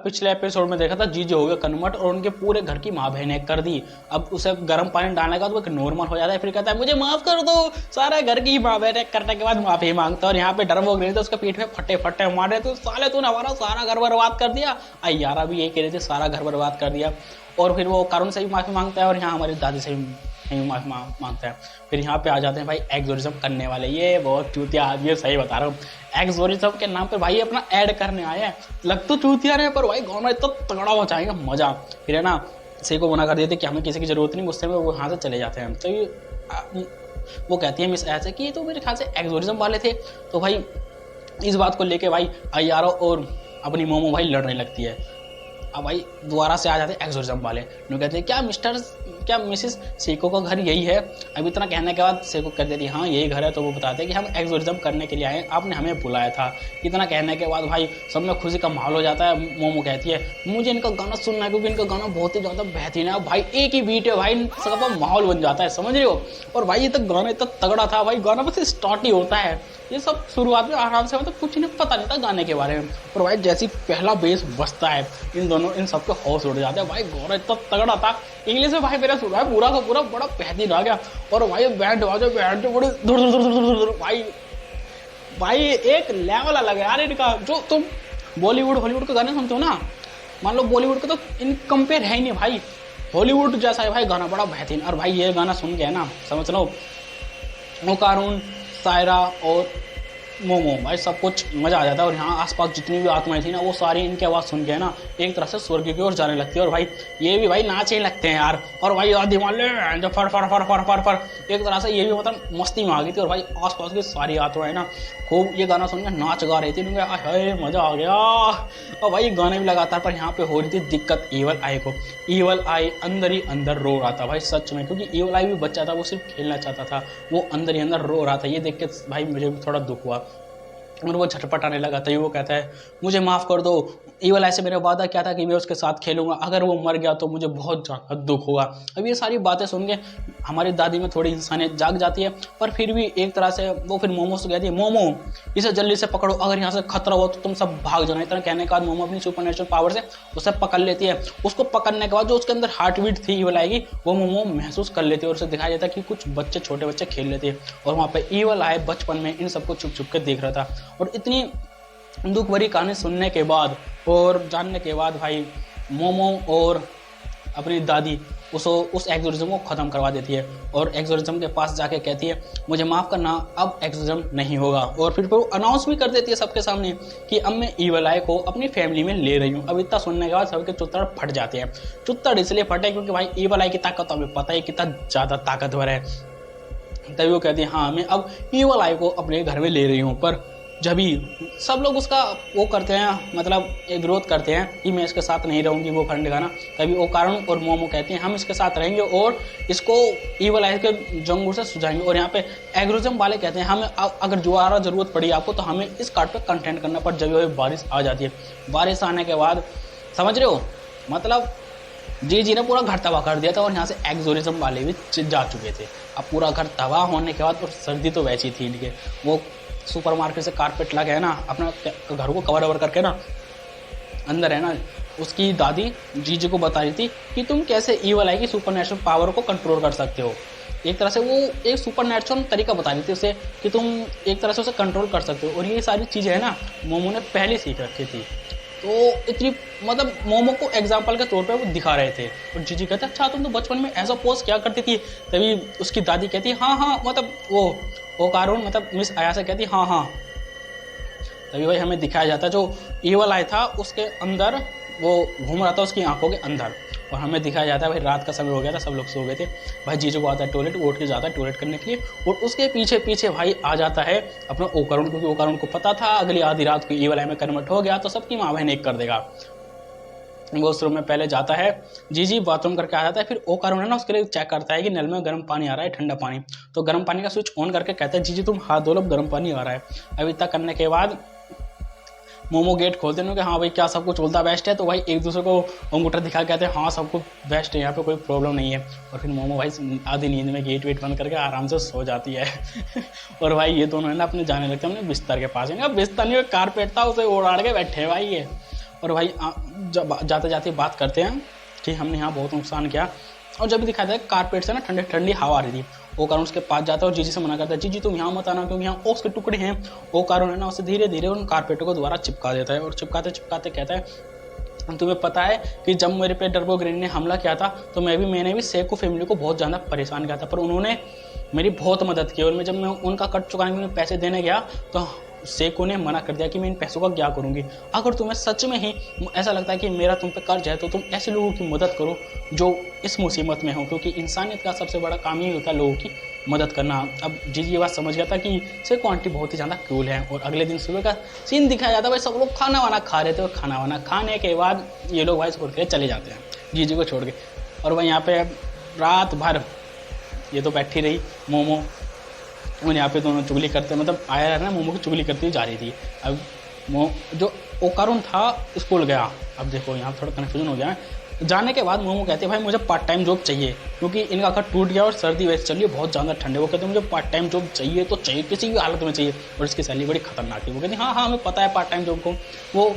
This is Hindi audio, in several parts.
पिछले एपिसोड में देखा था जीजू हो गया कन्वर्ट और उनके पूरे घर की माँ बहने कर दी। अब उसे गर्म पानी डालने का तो वो नॉर्मल हो जाता है, फिर कहता है मुझे माफ कर दो, सारे घर की माँ बहने करने के बाद माफी मांगता है। और यहाँ पे डरवोक नहीं तो उसके पीठ में फटे फटे मारे, तो साले तूने हमारा सारा घर बर्बाद कर दिया। यारा भी यही कह रहे थे, सारा घर बर्बाद कर दिया। और फिर वो करुण से भी माफी मांगता है और यहाँ हमारी दादी से भी माफी मांगता है। फिर यहाँ पे आ जाते हैं भाई एक्सोर्सिज्म करने वाले, ये बहुत चूतिया आदमी है, सही बता रहा हूँ। एक्सोर्सिज्म के नाम पे भाई अपना ऐड करने आए हैं, लग तो चूतिया रहे पर भाई गाना इतना तगड़ा मचाएंगे मजा। फिर है ना को मना कर देते कि हमें किसी की जरूरत नहीं, गुस्से में वो यहाँ से चले जाते हैं। तो वो कहती है मिस ऐसे कि तो मेरे ख्याल से एक्सोर्सिज्म वाले थे। तो भाई इस बात को लेके भाई अयारो और अपनी मोमो भाई लड़ने लगती है। अब भाई दोबारा से आ जाते हैं एक्सोर्सिज्म वाले, जो कहते हैं क्या मिसेस सेको का घर यही है। अब इतना कहने के बाद सेको कह देती है हाँ यही घर है। तो वो बताते हैं कि हम एक्सोर्सिज्म करने के लिए आए, आपने हमें बुलाया था। इतना कहने के बाद भाई सब में खुशी का माहौल हो जाता है। मोमो कहती है मुझे इनका गाना सुनना है क्योंकि इनका गाना बहुत ही ज़्यादा बेहतरीन है। भाई एक ही बीट है भाई, सबका माहौल बन जाता है, समझ रहे हो। और भाई ये तो गाना इतना तगड़ा था भाई, गाना बस स्टार्ट ही होता है, ये सब शुरुआत में आराम से, मतलब कुछ इन्हें पता नहीं था गाने के बारे में। और भाई जैसी पहला बेस बजता है इन सबके हौस उड़ जाते हैं। भाई गाना इतना तगड़ा था, इंग्लिश में भाई मेरा सुना है पूरा का पूरा, बड़ा बेहतरीन आ गया। और भाई बैंड बड़े दूर भाई एक लेवल अलग है यार इनका। जो तुम हॉलीवुड के गाने सुनते हो ना, मान लो बॉलीवुड का तो इन कंपेयर है ही नहीं भाई, हॉलीवुड जैसा है भाई गाना, बड़ा बेहतरीन। और भाई ये गाना सुन के है ना समझ लो ओकारुन, सायरा और मोमो भाई सब कुछ मजा आ जाता है। और यहाँ आसपास जितनी भी आत्माएं थी ना वो सारी इनकी आवाज़ सुन के ना एक तरह से स्वर्ग की ओर जाने लगती है। और भाई ये भी भाई नाचने लगते हैं यार। और भाई यार दिमाग जो फर फर फर फर फर फर एक तरह से ये भी मतलब मस्ती में आ गई थी। और भाई आसपास की सारी आत्माएं ना खूब ये गाना सुन के नाच गा रही थी, मजा आ गया। और भाई गाने भी लगातार, पर यहाँ पे हो रही थी दिक्कत ईवल आई को। ईवल आई अंदर ही अंदर रो रहा था भाई सच में, क्योंकि ईवल आई भी बच्चा था, वो सिर्फ खेलना चाहता था, वो अंदर ही अंदर रो रहा था। ये देख के भाई मुझे भी थोड़ा दुख हुआ और वो झटपटाने लगा। तभी वो कहता है मुझे माफ़ कर दो, ईवल ऐसे मेरा वादा क्या था कि मैं उसके साथ खेलूंगा, अगर वो मर गया तो मुझे बहुत ज़्यादा दुख होगा। अब ये सारी बातें सुन के हमारी दादी में थोड़ी इंसानियत जाग जाती है, पर फिर भी एक तरह से वो फिर मोमो से कहती है मोमो इसे जल्दी से पकड़ो, अगर यहाँ से खतरा हो तो तुम सब भाग जाना। इतना कहने के बाद मोमो अपनी सुपरनेचुरल पावर से उसे पकड़ लेती है। उसको पकड़ने के बाद जो उसके अंदर हार्ट बीट थी ईवल आएगी वो मोमो महसूस कर लेती है और उसे दिखाई देता है कि कुछ बच्चे छोटे बच्चे खेल लेते हैं। और वहाँ पर ईवल आए बचपन में इन सबको छुप छुप के देख रहा था। और इतनी दुख भरी कहानी सुनने के बाद और जानने के बाद भाई मोमो और अपनी दादी उस एक्सोर्सिज्म को ख़त्म करवा देती है और एक्सोर्सिज्म के पास जाके कहती है मुझे माफ़ करना, अब एक्सोर्सिज्म नहीं होगा। और फिर वो अनाउंस भी कर देती है सबके सामने कि अब मैं ईवल आई को अपनी फैमिली में ले रही हूँ। अब इतना सुनने के बाद सबके चुत्तड़ फट जाते हैं। चुत्तड़ इसलिए फटे क्योंकि भाई ईवल आई की ताकत तो हमें पता है कितना ज़्यादा ताकतवर है। तभी वो कहती है हाँ मैं अब ईवल आई को अपने घर में ले रही हूँ। पर जब ही सब लोग उसका वो करते हैं, मतलब विरोध करते हैं कि मैं इसके साथ नहीं रहूँगी वो फंड गाना, तभी वो कारण और मोमो कहते हैं हम इसके साथ रहेंगे और इसको ईवल आई के जंगल से सुझाएंगे। और यहाँ पे एग्रोजम वाले कहते हैं हमें अगर दोबारा ज़रूरत पड़ी आपको तो हमें इस कार्ड पे कंटेंट करना। पर जब ये बारिश आ जाती है, बारिश आने के बाद समझ रहे हो मतलब जी ने पूरा घर तबाह कर दिया था और यहाँ से एक्सोर्सिज्म वाले भी जा चुके थे। अब पूरा घर तबाह होने के बाद और सर्दी तो वैसी थी इनके, वो सुपरमार्केट से कारपेट लगा है ना अपना घर को कवर ओवर करके ना अंदर है ना उसकी दादी जीजी को बता रही थी कि तुम कैसे ईवल आई की सुपरनेचुरल पावर को कंट्रोल कर सकते हो। एक तरह से वो एक सुपरनेचुरल तरीका बता रही थी उसे कि तुम एक तरह से उसे कंट्रोल कर सकते हो। और ये सारी चीज़ें है ना मोमो ने पहले सीख रखी थी, तो इतनी मतलब मोमो को एग्जाम्पल के तौर पे वो दिखा रहे थे। और जीजी कहते अच्छा तुम तो बचपन में ऐसा पोज क्या करती थी। तभी उसकी दादी कहती हाँ मतलब वो कारून मतलब मिस आया से कहती हाँ। तभी भाई हमें दिखाया जाता जो ईवल आई था उसके अंदर वो घूम रहा था उसकी आंखों के अंदर। और हमें दिखाया जाता है भाई रात का समय हो गया था, सब लोग सो गए थे। भाई जीजू को आता है टॉयलेट, वो उठ के जाता है टॉयलेट करने के लिए और उसके पीछे पीछे भाई आ जाता है अपना ओकारुन, क्योंकि ओकारुन को पता था अगली आधी रात को ईवल आई में कन्वर्ट हो गया तो सबकी माँ बहन एक कर देगा। वो उस रूम में पहले जाता है, जीजी बाथरूम करके आ जाता है। फिर ओकारुन है ना उसके लिए चेक करता है कि नल में गर्म पानी आ रहा है ठंडा पानी। तो गर्म पानी का स्विच ऑन करके कहता है जीजी तुम हाथ धो लो गर्म पानी आ रहा है। अब इतना करने के बाद मोमो गेट खोलते हैं कि हाँ भाई क्या सब कुछ चलता बेस्ट है। तो भाई एक दूसरे को अंगूठा दिखा कहते हैं हाँ सब कुछ बेस्ट है, यहाँ पे कोई प्रॉब्लम नहीं है। और फिर मोमो भाई आधी नींद में गेट वेट बंद करके आराम से सो जाती है। और भाई ये दोनों है ना अपने जाने लगते हैं अपने बिस्तर के पास। बिस्तर नहीं कारपेट था उसे ओढ़ाड़ के बैठे भाई ये। और भाई जब जाते जाते बात करते हैं कि हमने यहाँ बहुत नुकसान किया। और जब भी दिखाता है कारपेट से ना ठंडी ठंडी हवा आ रही थी, वो कारण उसके पास जाता है और जीजी से मना करता है, जीजी तुम यहाँ मत आना क्योंकि यहाँ ओक्स के टुकड़े हैं। वो कारण है ना उसे धीरे धीरे उन कारपेटों को दोबारा चिपका देता है और चिपकाते चिपकाते कहता है तुम्हें पता है कि जब मेरे पे डर्बो ग्रीन ने हमला किया था तो मैंने भी सेको फैमिली को बहुत ज़्यादा परेशान किया था, पर उन्होंने मेरी बहुत मदद की। और जब मैं उनका कट चुकाने के लिए पैसे देने गया तो सेको ने मना कर दिया कि मैं इन पैसों का क्या करूँगी। अगर तुम्हें सच में ही ऐसा लगता है कि मेरा तुम पे कर्ज है तो तुम ऐसे लोगों की मदद करो जो इस मुसीबत में हो, क्योंकि इंसानियत का सबसे बड़ा काम ही होता है लोगों की मदद करना। अब जीजी ये बात समझ गया था कि सेको आंटी बहुत ही ज़्यादा क्रूल है। और अगले दिन सुबह का सीन दिखाया जाता है, भाई सब लोग खाना वाना खा रहे थे और खाना वाना खाने के बाद ये लोग भाई छोड़ के चले जाते हैं जीजी को छोड़ के। और वह यहाँ पे रात भर ये तो बैठी रही मोमो, और यहाँ पे दोनों चुगली करते, मतलब आया ना मोमो की चुगली करती हुई जा रही थी। अब जो ओकारुन था स्कूल गया। अब देखो यहाँ थोड़ा कन्फ्यूजन हो गया है। जाने के बाद मोमो कहते हैं भाई मुझे पार्ट टाइम जॉब चाहिए क्योंकि इनका घर टूट गया और सर्दी वैसे चल रही है, बहुत ज़्यादा ठंडे। वो कहते हैं मुझे पार्ट टाइम जॉब चाहिए तो चाहिए, किसी भी हालत में चाहिए, और इसकी सैलरी बड़ी खतरनाक है। वो कहते हैं हाँ हमें पता है पार्ट टाइम जॉब को। वो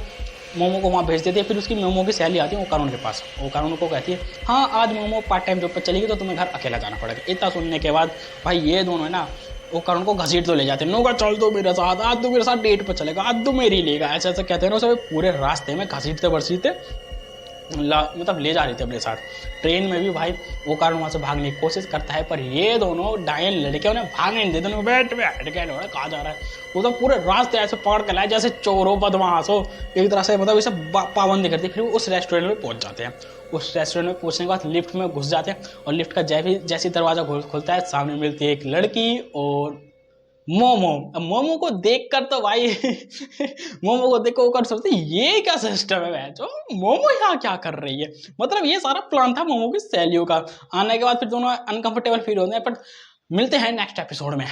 मोमो को वहाँ भेज देती है। फिर उसकी मोमो की सैलरी आती है ओकारुन के पास। ओकारुन को कहती है हाँ आज मोमो पार्ट टाइम जॉब पर चलेगी तो तुम्हें घर अकेला जाना पड़ेगा। इतना सुनने के बाद भाई ये दोनों है ना ओकारुन को घसीट तो ले जाते हैं, नोगा चल दो मेरे साथ, आज तो मेरे साथ डेट पर चलेगा, आज तो मेरी लेगा, ऐसा ऐसा कहते हैं ना। उसे पूरे रास्ते में घसीटते बरसीते मतलब ले जा रहे थे अपने साथ। ट्रेन में भी भाई वो कारण वहाँ से भागने की कोशिश करता है, पर ये दोनों डायन लड़के उन्हें भागने नहीं देते। बैठ के लोड़ा कहाँ जा रहा है, वो तो पूरे रास्ते ऐसे पकड़ के लाए जैसे चोर हो बदमाश हो, एक तरह से मतलब इसे पाबंदी करती है। फिर वो उस रेस्टोरेंट में पहुँच जाते हैं। उस रेस्टोरेंट में पहुँचने के बाद लिफ्ट में घुस जाते हैं और लिफ्ट का जैसे दरवाज़ा खुलता है सामने मिलती है एक लड़की और मोमो। अब मोमो को देखकर तो भाई मोमो को देखो कर सोचते ये क्या सिस्टम है जो मोमो यहाँ क्या कर रही है। मतलब ये सारा प्लान था मोमो की सैलियों का। आने के बाद फिर दोनों अनकंफर्टेबल फील होते हैं। पर मिलते हैं नेक्स्ट एपिसोड में।